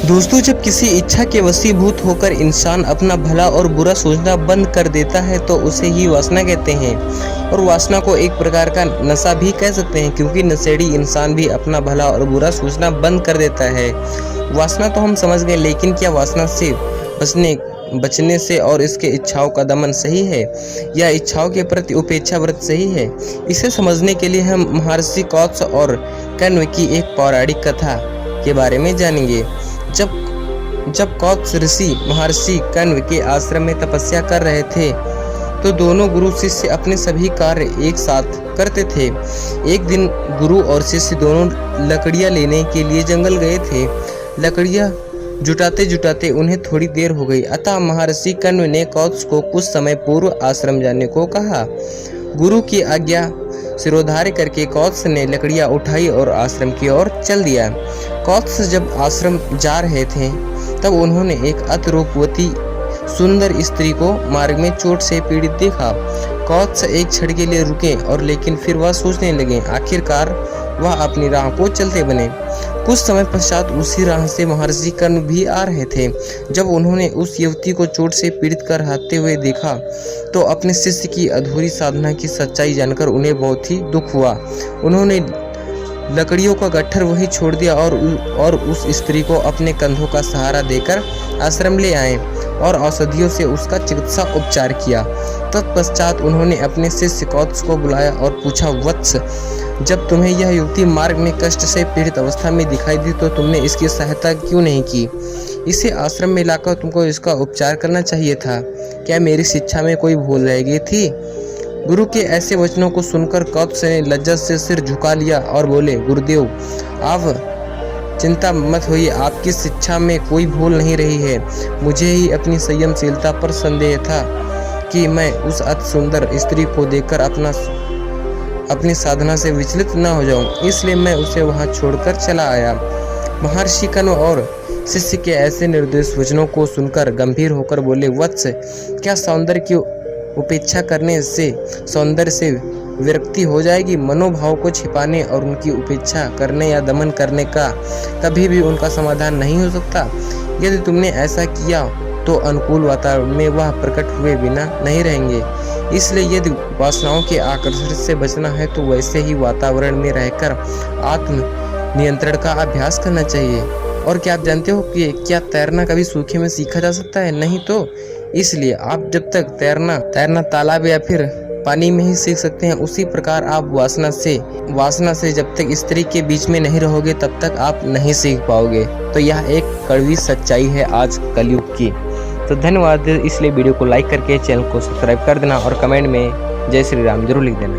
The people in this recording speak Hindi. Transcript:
दोस्तों, जब किसी इच्छा के वशीभूत होकर इंसान अपना भला और बुरा सोचना बंद कर देता है तो उसे ही वासना कहते हैं। और वासना को एक प्रकार का नशा भी कह सकते हैं, क्योंकि नशेड़ी इंसान भी अपना भला और बुरा सोचना बंद कर देता है। वासना तो हम समझ गए, लेकिन क्या वासना से बचने से और इसके इच्छाओं का दमन सही है, या इच्छाओं के प्रति उपेक्षा व्रत सही है? इसे समझने के लिए हम महर्षि कौत्स और कण्व की एक पौराणिक कथा के बारे में जानेंगे। जब कौत्स ऋषि महर्षि कण्व के आश्रम में तपस्या कर रहे थे तो दोनों गुरु शिष्य अपने सभी कार्य एक साथ करते थे। एक दिन गुरु और शिष्य दोनों लकड़ियां लेने के लिए जंगल गए थे। लकड़ियां जुटाते जुटाते उन्हें थोड़ी देर हो गई, अतः महर्षि कण्व ने कौत्स को कुछ समय पूर्व आश्रम जाने को कहा। गुरु की आज्ञा सिरोधार्य करके कौत्स ने लकड़ियां उठाई और आश्रम की ओर चल दिया। कौत्स जब आश्रम जा रहे थे तब उन्होंने एक अति रूपवती सुंदर स्त्री को मार्ग में चोट से पीड़ित देखा। कौत्स एक क्षण के लिए रुके और लेकिन फिर वह सोचने लगे। आखिरकार वह अपनी राह को चलते बने। कुछ समय पश्चात उसी राह से महर्षि कण्व भी आ रहे थे। जब उन्होंने उस युवती को चोट से पीड़ित कराते हुए देखा तो अपने शिष्य की अधूरी साधना की सच्चाई जानकर उन्हें बहुत ही दुख हुआ। उन्होंने लकड़ियों का गट्ठर वहीं छोड़ दिया और उस स्त्री को अपने कंधों का सहारा देकर आश्रम ले आए और औषधियों से उसका चिकित्सा उपचार किया। तत्पश्चात उन्होंने अपने शिष्य कौत्स को बुलाया और पूछा, वत्स, जब तुम्हें यह युवती मार्ग में कष्ट से पीड़ित अवस्था में दिखाई दी तो तुमने इसकी सहायता क्यों नहीं की? इसे आश्रम में लाकर तुमको इसका उपचार करना चाहिए था। क्या मेरी शिक्षा में कोई भूल रह गई थी? गुरु के ऐसे वचनों को सुनकर कौत्स ने लज्जा से सिर झुका लिया और बोले, गुरुदेव, आप चिंता मत होइए, आपकी शिक्षा में कोई भूल नहीं रही है। मुझे ही अपनी संयमशीलता पर संदेह था कि मैं उस अति सुंदर स्त्री को देखकर अपनी साधना से विचलित न हो जाऊं, इसलिए मैं उसे वहां छोड़कर चला आया। महर्षि कण्व और शिष्य के ऐसे निर्दोष वचनों को सुनकर गंभीर होकर बोले, वत्स, क्या सौंदर्य की उपेक्षा करने से सौंदर्य से विरक्ति हो जाएगी? मनोभाव को छिपाने और उनकी उपेक्षा करने या दमन करने का कभी भी उनका समाधान नहीं हो सकता। यदि तुमने ऐसा किया तो अनुकूल वातावरण में वह प्रकट हुए बिना नहीं रहेंगे। इसलिए यदि वासनाओं के आकर्षण से बचना है तो वैसे ही वातावरण में रहकर आत्म नियंत्रण का अभ्यास करना चाहिए। और क्या आप जानते हो कि क्या तैरना कभी सूखे में सीखा जा सकता है? नहीं तो इसलिए आप जब तक तैरना तालाब या फिर पानी में ही सीख सकते हैं, उसी प्रकार आप वासना से जब तक स्त्री के बीच में नहीं रहोगे तब तक आप नहीं सीख पाओगे। तो यह एक कड़वी सच्चाई है आज कलयुग की। तो धन्यवाद। इसलिए वीडियो को लाइक करके चैनल को सब्सक्राइब कर देना और कमेंट में जय श्री राम जरूर लिख देना।